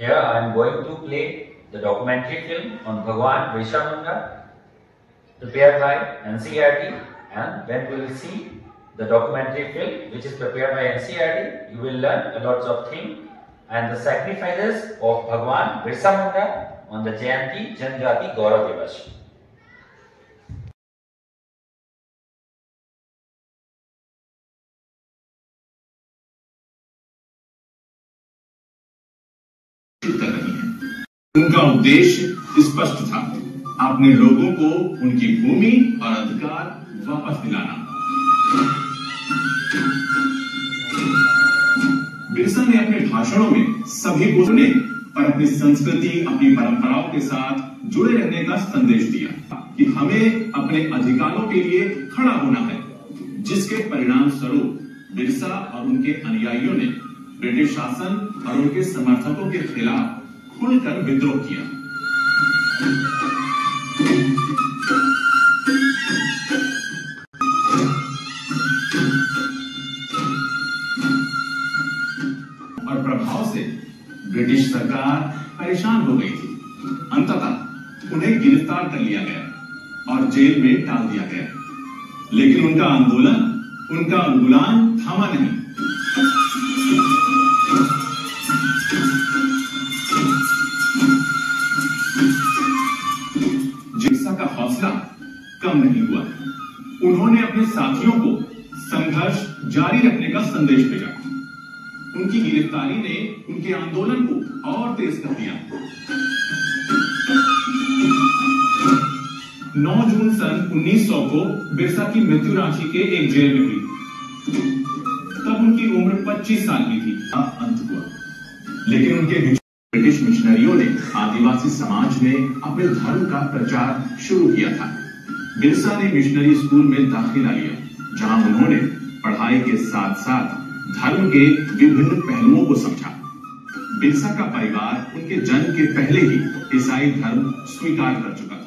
Here I am going to play the documentary film on Bhagwan Birsa Munda, prepared by NCERT, and when we will see the documentary film which is prepared by NCERT, you will learn a lot of things and the sacrifices of Bhagwan Birsa Munda on the Jayanti Janjati Gaurav Divas. उनका उद्देश्य स्पष्ट था, अपने लोगों को उनकी भूमि और अधिकार वापस दिलाना। बिरसा ने अपने भाषणों में सभी को सुने पर अपनी संस्कृति, अपनी परंपराओं के साथ जुड़े रहने का संदेश दिया कि हमें अपने अधिकारों के लिए खड़ा होना है, जिसके परिणाम स्वरूप बिरसा और उनके अनुयायियों ने ब्रिटिश शासन और उनके समर्थकों के खिलाफ खुलकर विद्रोह किया। और प्रभाव से ब्रिटिश सरकार परेशान हो गई थी। अंततः उन्हें गिरफ्तार कर लिया गया और जेल में डाल दिया गया, लेकिन उनका आंदोलन थमा नहीं। का हौसला कम नहीं हुआ। उन्होंने अपने साथियों को संघर्ष जारी रखने का संदेश भेजा। उनकी गिरफ्तारी ने उनके आंदोलन को और तेज कर दिया। 9 जून सन 1900 को बिरसा की मृत्यु रांची के एक जेल में हुई। तब उनकी उम्र 25 साल की थी। अंत हुआ, लेकिन उनके ब्रिटिश मिशनरियों ने आदिवासी समाज में अपने धर्म का प्रचार शुरू किया था। बिरसा ने मिशनरी स्कूल में दाखिला लिया, जहां उन्होंने पढ़ाई के साथ साथ धर्म के विभिन्न पहलुओं को समझा। बिरसा का परिवार उनके जन्म के पहले ही ईसाई धर्म स्वीकार कर चुका था।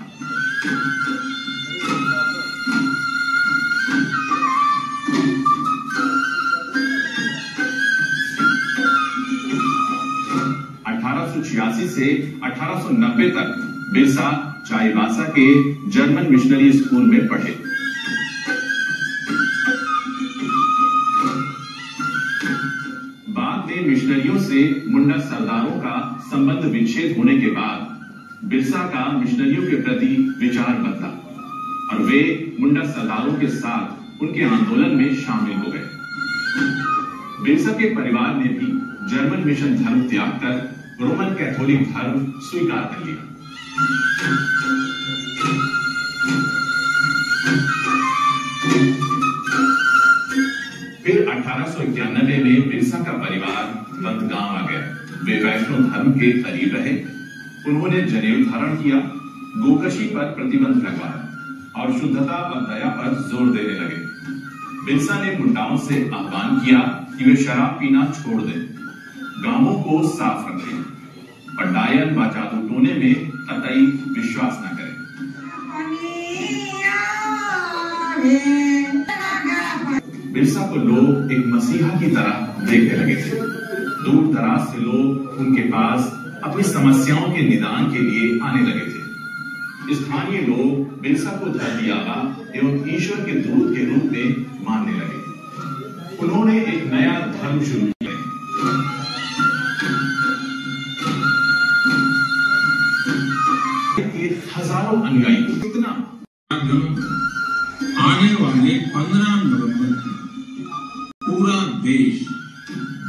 से 1890 तक बिरसा चाईबासा के जर्मन मिशनरी स्कूल में पढ़े। बाद में मिशनरियों से मुंडा सरदारों का संबंध विच्छेद होने के बाद बिरसा का मिशनरियों के प्रति विचार बदला और वे मुंडा सरदारों के साथ उनके आंदोलन में शामिल हो गए। बिरसा के परिवार ने भी जर्मन मिशन धर्म त्याग कर रोमन कैथोलिक धर्म स्वीकार कर लिया। फिर 1891 में बिरसा का परिवार बंदगांव आ गया। वे वैष्णव धर्म के करीब रहे। उन्होंने जनेऊ धारण किया, गोकशी पर प्रतिबंध लगवाया और शुद्धता और दया पर जोर देने लगे। बिरसा ने मुंडाओं से आह्वान किया कि वे शराब पीना छोड़ दें, गांवों को साफ रखें और डायन व जादू टोने में कतई विश्वास न करें। बिरसा को लोग एक मसीहा की तरह देखने लगे थे। दूर दराज से लोग उनके पास अपनी समस्याओं के निदान के लिए आने लगे थे। स्थानीय लोग बिरसा को धर्मियाबा एवं ईश्वर के दूत के रूप में मानने लगे। उन्होंने एक नया धर्म शुरू किया। हजारों अनुयायी कितना आने वाले 15 नवंबर को पूरा देश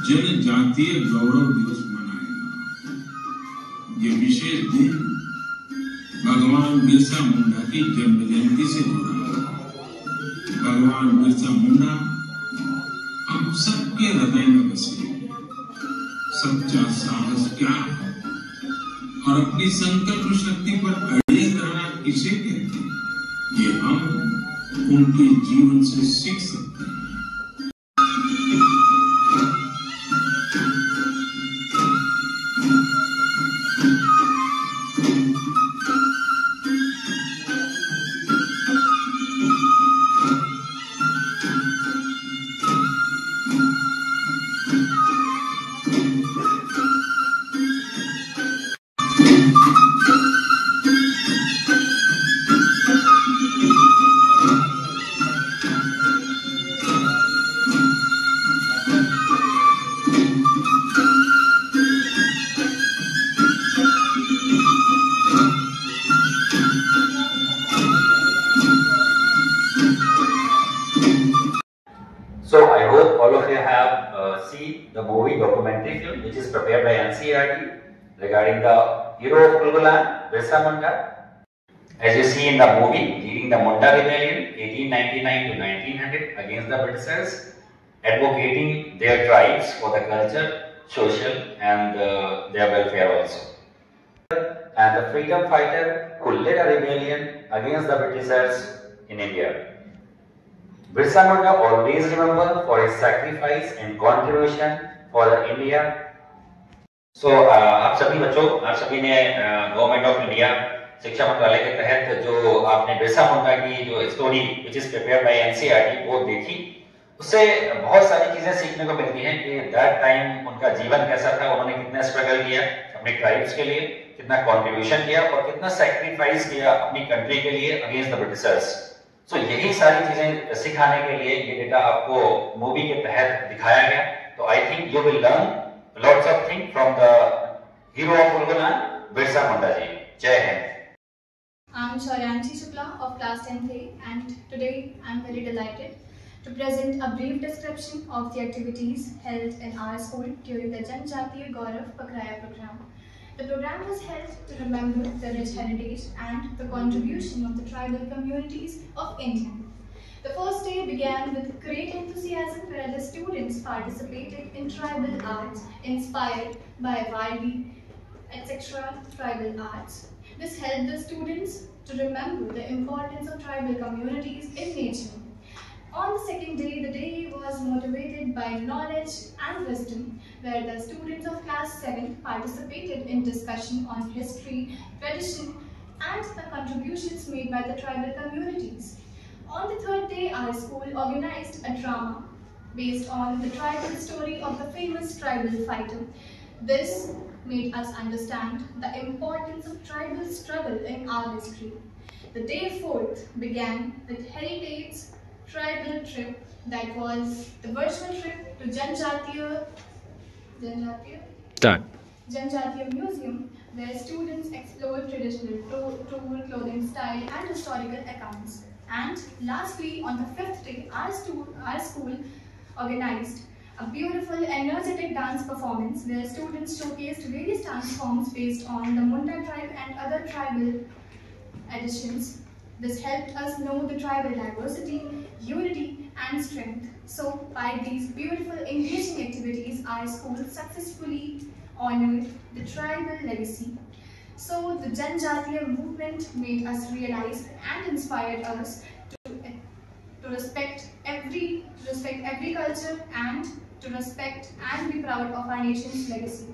जनजातीय गौरव दिवस मनाएगा। ये विशेष दिन भगवान बिरसा मुंडा की जन्म जयंती से जुड़ा है। भगवान बिरसा मुंडा हम सबके हृदय में बसे। सच्चा साहस क्या है और अपनी संकल्प शक्ति पर अड़े रहना किसे कहते हैं, ये हम उनके जीवन से सीख सकते हैं। prepared by NCERT regarding the hero of Kulgulan, Birsa Munda. As you see in the movie, leading the Munda Rebellion 1899 to 1900 against the Britishers, advocating their tribes for the culture, social and their welfare also. And the freedom fighter who led a rebellion against the Britishers in India. Birsa Munda always remembered for his sacrifice and contribution for the India. So आप सभी बच्चों, आप सभी ने government of India शिक्षा मंत्रालय के तहत जो आपने बिरसा मुंडा की जो story which is prepared by NCERT वो देखी, उससे बहुत सारी चीजें सीखने को मिलती हैं कि दैट टाइम उनका जीवन कैसा था, उन्होंने कितना स्ट्रगल किया अपने ट्राइब्स के लिए, कितना कंट्रीब्यूशन किया और कितना सैक्रिफाइस किया अपनी कंट्री के लिए अगेंस्ट द ब्रिटिशर्स। सो यही सारी चीजें सिखाने के लिए ये डेटा आपको मूवी के तहत दिखाया गया। तो I think you will learn lots of thing from the hero of Ulgulan, Birsa Munda ji. जय हिंद। I'm Shauryanshi Shukla of class 10th A, and today I'm very delighted to present a brief description of the activities held in our school during the Janjatiya Gaurav Pakraya program. The program was held to remember the rich heritage and the contribution of the tribal communities of India. The first day began with great enthusiasm where the students participated in tribal arts inspired by Vardi, etc. tribal arts. This helped the students to remember the importance of tribal communities in nature. On the second day, the day was motivated by knowledge and wisdom, where the students of class 7 participated in discussion on history, tradition, and the contributions made by the tribal communities. On the third day, our school organized a drama based on the tribal story of the famous tribal fighter. This made us understand the importance of tribal struggle in our history. The day 4th began with Heritage tribal trip, that was the virtual trip to Janjatiya Museum, where students explored traditional tool, clothing style and historical accounts. And lastly, on the 5th day, our school organized a beautiful, energetic dance performance where students showcased various dance forms based on the Munda tribe and other tribal additions. This helped us know the tribal diversity, unity and strength. So, by these beautiful, engaging activities, our school successfully honored the tribal legacy. So, the Janjatiya movement made us realize and inspired us to respect every culture and to respect and be proud of our nation's legacy.